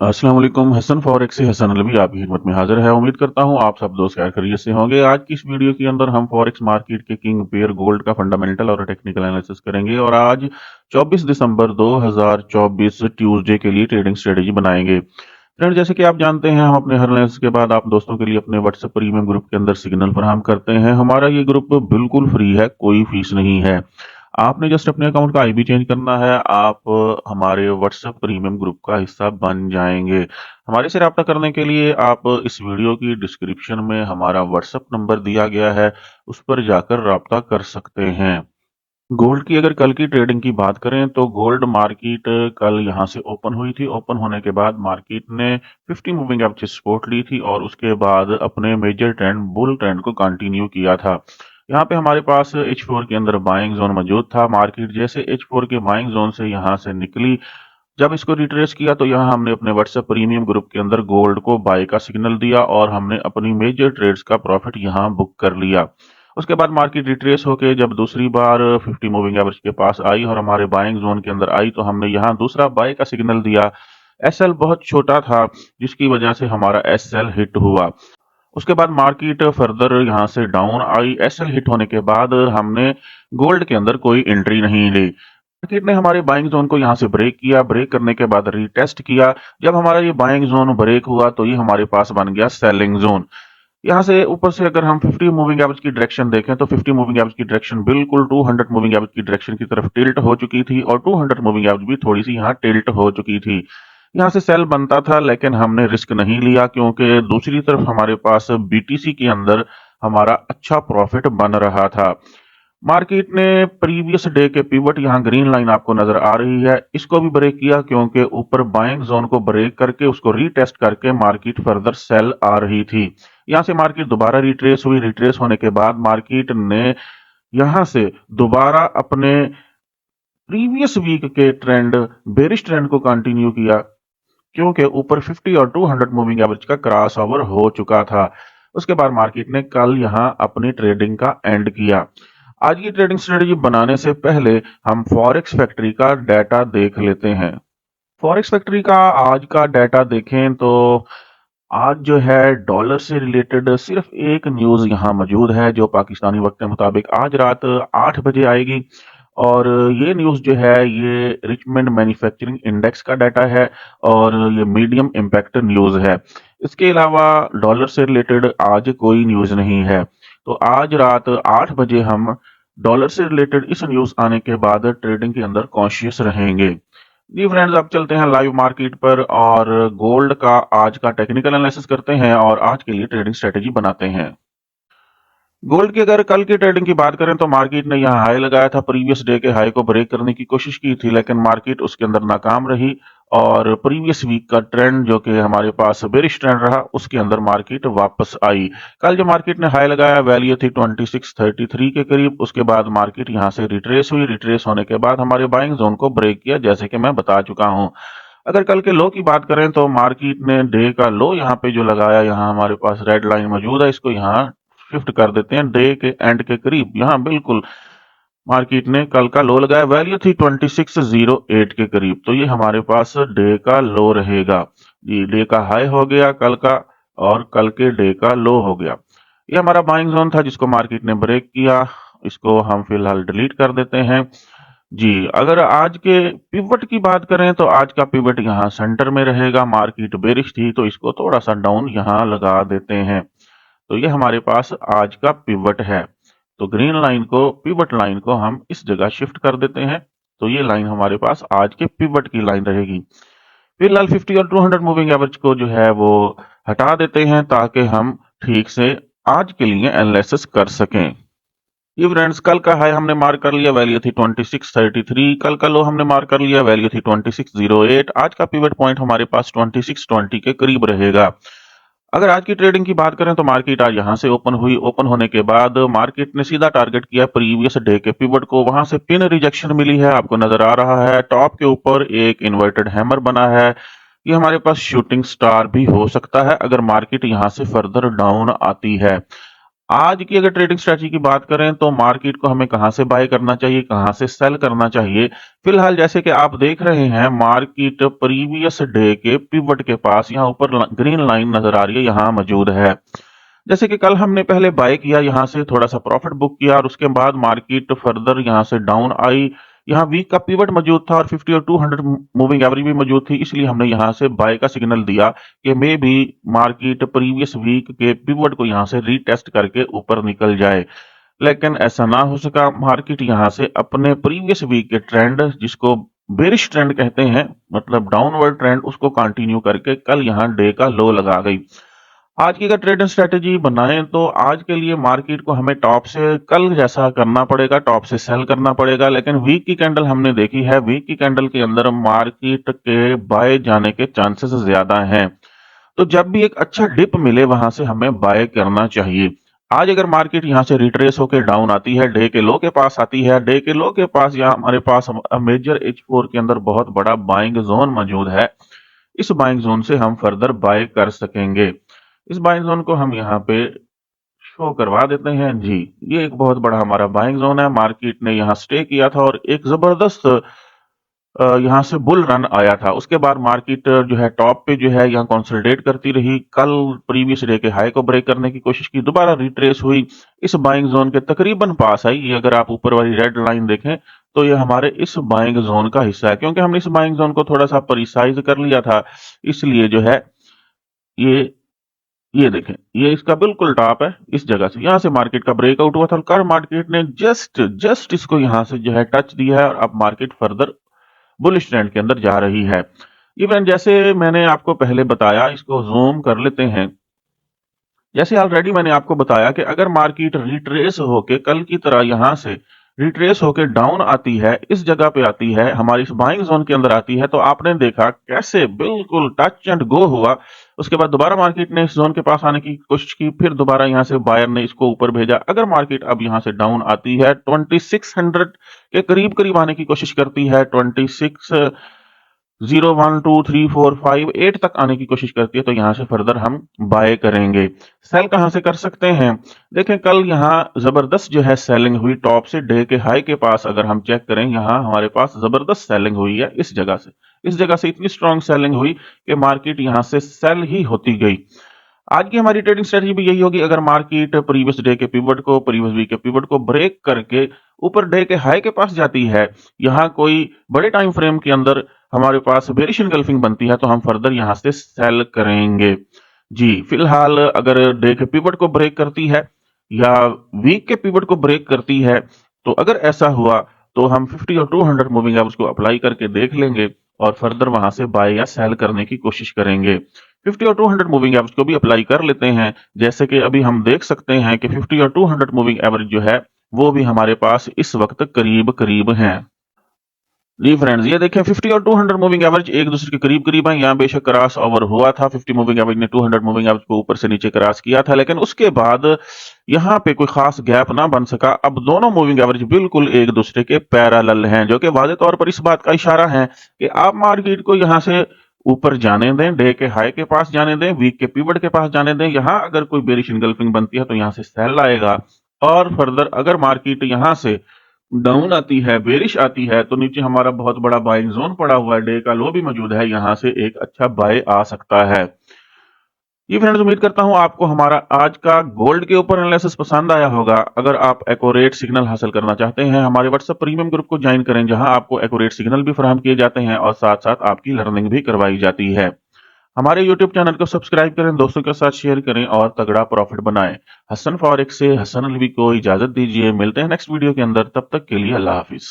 अस्सलाम वालेकुम। हसन फॉरेक्स से हसन अलवी आपकी खिदमत में हाजिर है। उम्मीद करता हूँ आप सब दोस्त खैर खैरियत से होंगे। आज की इस वीडियो के अंदर हम फॉरेक्स मार्केट के किंग पेयर गोल्ड का फंडामेंटल और टेक्निकल एनालिसिस करेंगे और आज 24 दिसंबर 2024 ट्यूसडे के लिए ट्रेडिंग स्ट्रेटेजी बनाएंगे। फ्रेंड, जैसे कि आप जानते हैं, हम अपने हर एनालिसिस के बाद आप दोस्तों के लिए अपने व्हाट्सएप प्रीमियम ग्रुप के अंदर सिग्नल फराहम करते हैं। हमारा ये ग्रुप बिल्कुल फ्री है, कोई फीस नहीं है। आपने जस्ट अपने अकाउंट का आईबी चेंज करना है, आप हमारे व्हाट्सएप प्रीमियम ग्रुप का हिस्सा बन जाएंगे। हमारे से रब्ता करने के लिए आप इस वीडियो की डिस्क्रिप्शन में हमारा व्हाट्सएप नंबर दिया गया है, उस पर जाकर रब्ता कर सकते हैं। गोल्ड की अगर कल की ट्रेडिंग की बात करें तो गोल्ड मार्केट कल यहां से ओपन हुई थी। ओपन होने के बाद मार्केट ने 50 मूविंग एवरेज सपोर्ट ली थी और उसके बाद अपने मेजर ट्रेंड बुल ट्रेंड को कंटिन्यू किया था। यहाँ पे हमारे पास H4 के अंदर बाइंग जोन मौजूद था। मार्केट जैसे H4 के बाइंग जोन से यहाँ से निकली, जब इसको रिट्रेस किया तो यहाँ हमने अपने व्हाट्सएप प्रीमियम ग्रुप के अंदर गोल्ड को बाय का सिग्नल दिया और हमने अपनी मेजर ट्रेड्स का प्रॉफिट यहाँ बुक कर लिया। उसके बाद मार्केट रिट्रेस होके जब दूसरी बार 50 मूविंग एवरेज के पास आई और हमारे बाइंग जोन के अंदर आई तो हमने यहाँ दूसरा बाय का सिग्नल दिया। एसएल बहुत छोटा था, जिसकी वजह से हमारा एसएल हिट हुआ। उसके बाद मार्केट फर्दर यहाँ से डाउन आई। एसएल हिट होने के बाद हमने गोल्ड के अंदर कोई एंट्री नहीं ली। मार्केट ने हमारे बाइंग जोन को यहाँ से ब्रेक किया। ब्रेक करने के बाद रीटेस्ट किया। जब हमारा ये बाइंग जोन ब्रेक हुआ तो ये हमारे पास बन गया सेलिंग जोन। यहाँ से ऊपर से अगर हम 50 मूविंग एवरेज की डायरेक्शन देखें तो 50 मूविंग एवरेज की डायरेक्शन बिल्कुल 200 मूविंग एवरेज की डायरेक्शन की तरफ टिल्ट हो चुकी थी और 200 मूविंग एवरेज भी थोड़ी सी यहाँ टिल्ट हो चुकी थी। यहाँ से सेल बनता था, लेकिन हमने रिस्क नहीं लिया क्योंकि दूसरी तरफ हमारे पास बीटीसी के अंदर हमारा अच्छा प्रॉफिट बन रहा था। मार्केट ने प्रीवियस डे के पिवट, यहाँ ग्रीन लाइन आपको नजर आ रही है, इसको भी ब्रेक किया क्योंकि ऊपर बाइंग जोन को ब्रेक करके उसको रीटेस्ट करके मार्केट फर्दर सेल आ रही थी। यहाँ से मार्केट दोबारा रिट्रेस हुई। रिट्रेस होने के बाद मार्केट ने यहाँ से दोबारा अपने प्रीवियस वीक के ट्रेंड, बेरिश ट्रेंड को कंटिन्यू किया क्योंकि ऊपर 50 और 200 मूविंग एवरेज का क्रॉस ओवर हो चुका था। उसके बाद मार्केट ने कल यहां अपनी ट्रेडिंग का एंड किया। आज की ट्रेडिंग स्ट्रेटेजी बनाने से पहले हम फॉरेक्स फैक्ट्री का डाटा देख लेते हैं। फॉरेक्स फैक्ट्री का आज का डाटा देखें तो आज जो है डॉलर से रिलेटेड सिर्फ एक न्यूज यहाँ मौजूद है जो पाकिस्तानी वक्त के मुताबिक आज रात 8 बजे आएगी। और ये न्यूज जो है ये रिचमंड मैन्युफैक्चरिंग इंडेक्स का डाटा है और ये मीडियम इम्पैक्ट न्यूज है। इसके अलावा डॉलर से रिलेटेड आज कोई न्यूज नहीं है। तो आज रात 8 बजे हम डॉलर से रिलेटेड इस न्यूज आने के बाद ट्रेडिंग के अंदर कॉन्शियस रहेंगे। जी फ्रेंड्स, अब चलते हैं लाइव मार्केट पर और गोल्ड का आज का टेक्निकल एनालिसिस करते हैं और आज के लिए ट्रेडिंग स्ट्रेटेजी बनाते हैं। गोल्ड की अगर कल की ट्रेडिंग की बात करें तो मार्केट ने यहाँ हाई लगाया था। प्रीवियस डे के हाई को ब्रेक करने की कोशिश की थी, लेकिन मार्केट उसके अंदर नाकाम रही और प्रीवियस वीक का ट्रेंड जो कि हमारे पास बेरिश ट्रेंड रहा, उसके अंदर मार्केट वापस आई। कल जो मार्केट ने हाई लगाया वैल्यू थी 2633 के करीब। उसके बाद मार्केट यहाँ से रिट्रेस हुई। रिट्रेस होने के बाद हमारे बाइंग जोन को ब्रेक किया, जैसे कि मैं बता चुका हूँ। अगर कल के लो की बात करें तो मार्केट ने डे का लो यहाँ पे जो लगाया, यहाँ हमारे पास रेड लाइन मौजूद है, इसको यहाँ शिफ्ट कर देते हैं डे के एंड के करीब। यहाँ बिल्कुल मार्केट ने कल का लो लगाया, वैल्यू थी 2608 के करीब। तो ये हमारे पास डे का लो रहेगा। ये डे का हाई हो गया कल का और कल के डे का लो हो गया। ये हमारा बाइंग जोन था जिसको मार्केट ने ब्रेक किया। इसको हम फिलहाल डिलीट कर देते हैं। जी, अगर आज के पिवट की बात करें तो आज का पिवट यहाँ सेंटर में रहेगा। मार्केट बेरिश थी तो इसको थोड़ा सा डाउन यहाँ लगा देते हैं। तो ये हमारे पास आज का पिवट है। तो ग्रीन लाइन को, पिवट लाइन को हम इस जगह शिफ्ट कर देते हैं। तो ये लाइन हमारे पास आज के पिवट की लाइन रहेगी। फिलहाल 50 और 200 मूविंग एवरेज को जो है वो हटा देते हैं ताकि हम ठीक से आज के लिए एनालिसिस कर सकें। ये फ्रेंड्स, कल का हाई हमने मार्क कर लिया, वैल्यू थी 2633। कल का लो हमने मार्क कर लिया, वैल्यू थी 2608। आज का पिवट पॉइंट हमारे पास 2620 के करीब रहेगा। अगर आज की ट्रेडिंग की बात करें तो मार्केट आज यहां से ओपन हुई। ओपन होने के बाद मार्केट ने सीधा टारगेट किया प्रीवियस डे के पिवट को। वहां से पिन रिजेक्शन मिली है, आपको नजर आ रहा है। टॉप के ऊपर एक इन्वर्टेड हैमर बना है। ये हमारे पास शूटिंग स्टार भी हो सकता है अगर मार्केट यहां से फर्दर डाउन आती है। आज की अगर ट्रेडिंग स्ट्रेटजी की बात करें तो मार्केट को हमें कहां से बाय करना चाहिए, कहां से सेल करना चाहिए। फिलहाल जैसे कि आप देख रहे हैं, मार्केट प्रीवियस डे के पिवट के पास यहाँ ऊपर ग्रीन लाइन नजर आ रही है, यहाँ मौजूद है। जैसे कि कल हमने पहले बाय किया, यहां से थोड़ा सा प्रॉफिट बुक किया और उसके बाद मार्केट फर्दर यहां से डाउन आई। यहाँ वीक का पिवट मौजूद था और 50 और 200 मूविंग एवरेज भी मौजूद थी, इसलिए हमने यहां से बाय का सिग्नल दिया कि मे भी मार्केट प्रीवियस वीक के पिवट को यहां से रीटेस्ट करके ऊपर निकल जाए। लेकिन ऐसा ना हो सका। मार्केट यहां से अपने प्रीवियस वीक के ट्रेंड, जिसको बेरिश ट्रेंड कहते हैं, मतलब डाउनवर्ड ट्रेंड, उसको कंटिन्यू करके कल यहां डे का लो लगा गई। आज की अगर ट्रेडिंग स्ट्रेटेजी बनाएं तो आज के लिए मार्केट को हमें टॉप से कल जैसा करना पड़ेगा, टॉप से सेल करना पड़ेगा। लेकिन वीक की कैंडल हमने देखी है, वीक की कैंडल के अंदर मार्केट के बाय जाने के चांसेस ज्यादा हैं। तो जब भी एक अच्छा डिप मिले वहां से हमें बाय करना चाहिए। आज अगर मार्केट यहां से रिट्रेस होकर डाउन आती है, डे के लो के पास आती है, डे के लो के पास यहाँ हमारे पास मेजर H4 के अंदर बहुत बड़ा बाइंग जोन मौजूद है। इस बाइंग जोन से हम फर्दर बाय कर सकेंगे। इस बाइंग जोन को हम यहाँ पे शो करवा देते हैं जी। ये एक बहुत बड़ा हमारा बाइंग जोन है। मार्केट ने यहाँ स्टे किया था और एक जबरदस्त यहाँ से बुल रन आया था। उसके बाद मार्केट जो है टॉप पे जो है यहाँ कंसोलिडेट करती रही। कल प्रीवियस डे के हाई को ब्रेक करने की कोशिश की, दोबारा रिट्रेस हुई, इस बाइंग जोन के तकरीबन पास आई। ये अगर आप ऊपर वाली रेड लाइन देखें तो ये हमारे इस बाइंग जोन का हिस्सा है। क्योंकि हमने इस बाइंग जोन को थोड़ा सा प्रिसाइज कर लिया था, इसलिए जो है ये ये देखें, ये इसका बिल्कुल टॉप है। इस जगह से यहां से मार्केट का ब्रेकआउट हुआ था, कर मार्केट ने जस्ट जस्ट इसको यहां से जो है टच दिया है और अब मार्केट फर्दर बुलिश ट्रेंड के अंदर जा रही है। इवन जैसे मैंने आपको पहले बताया, इसको जूम कर लेते हैं। जैसे ऑलरेडी मैंने आपको बताया कि अगर मार्केट रिट्रेस होके कल की तरह यहां से रिट्रेस होके डाउन आती है, इस जगह पे आती है, हमारी इस बाइंग जोन के अंदर आती है, तो आपने देखा कैसे बिल्कुल टच एंड गो हुआ। उसके बाद दोबारा मार्केट ने इस जोन के पास आने की कोशिश की, फिर दोबारा यहां से बायर ने इसको ऊपर भेजा। अगर मार्केट अब यहां से डाउन आती है, 2600 के करीब करीब आने की कोशिश करती है, 26 0 1 2 3 4 5 8 तक आने की कोशिश करती है, तो यहां से फर्दर हम बाय करेंगे। सेल कहां से कर सकते हैं? देखें, कल यहां जबरदस्त जो है सेलिंग हुई टॉप से डे के हाई के पास। अगर हम चेक करें, यहां हमारे पास जबरदस्त सेलिंग हुई है। इस जगह से इतनी स्ट्रांग सेलिंग हुई कि मार्केट यहां से सेल ही होती गई। आज की हमारी ट्रेडिंग स्ट्रेटजी भी यही होगी। अगर मार्केट प्रीवियस डे के पिवट को, प्रीवियस वीक के पिवट को ब्रेक करके ऊपर डे के हाई के पास जाती है, यहां कोई बड़े टाइम फ्रेम के अंदर हमारे पास बेरिश एनगल्फिंग बनती है, तो हम फर्दर यहां से सेल करेंगे जी। फिलहाल अगर डे के पिवट को ब्रेक करती है या वीक के पिवट को ब्रेक करती है, तो अगर ऐसा हुआ तो हम 50 और 200 मूविंग एवरेज को अप्लाई करके देख लेंगे और फर्दर वहां से बाय या सेल करने की कोशिश करेंगे। 50 और 200 मूविंग एवरेज को भी अप्लाई कर लेते हैं। जैसे कि अभी हम देख सकते हैं कि 50 और 200 मूविंग एवरेज जो है वो भी हमारे पास इस वक्त करीब करीब हैं जी फ्रेंड्स। ये देखें, 50 और 200 मूविंग एवरेज एक दूसरे के करीब करीब है। यहाँ बेशक क्रॉस ओवर हुआ था, 50 मूविंग एवरेज ने 200 मूविंग एवरेज को ऊपर से नीचे क्रॉस किया था, लेकिन उसके बाद यहाँ पे कोई खास गैप ना बन सका। अब दोनों मूविंग एवरेज बिल्कुल एक दूसरे के पैरेलल हैं, जो कि वाज़ेह तौर पर इस बात का इशारा है कि आप मार्केट को यहाँ से ऊपर जाने दें, डे के हाई के पास जाने दें, वीक के पिवट के पास जाने दें। यहाँ अगर कोई बेरिश एनगल्फिंग बनती है तो यहाँ से सेल आएगा और फर्दर अगर मार्केट यहाँ से डाउन आती है, बेरिश आती है, तो नीचे हमारा बहुत बड़ा बाइंग जोन पड़ा हुआ है, डे का लो भी मौजूद है, यहां से एक अच्छा बाय आ सकता है। ये फ्रेंड्स, उम्मीद करता हूं आपको हमारा आज का गोल्ड के ऊपर एनालिसिस पसंद आया होगा। अगर आप एक्यूरेट सिग्नल हासिल करना चाहते हैं, हमारे व्हाट्सएप प्रीमियम ग्रुप को ज्वाइन करें, जहां आपको एक्यूरेट सिग्नल भी फराहम किए जाते हैं और साथ साथ आपकी लर्निंग भी करवाई जाती है। हमारे यूट्यूब चैनल को सब्सक्राइब करें, दोस्तों के साथ शेयर करें और तगड़ा प्रॉफिट बनाएं। हसन फॉरेक्स से हसन अलवी को इजाजत दीजिए। मिलते हैं नेक्स्ट वीडियो के अंदर, तब तक के लिए अल्लाह हाफिज।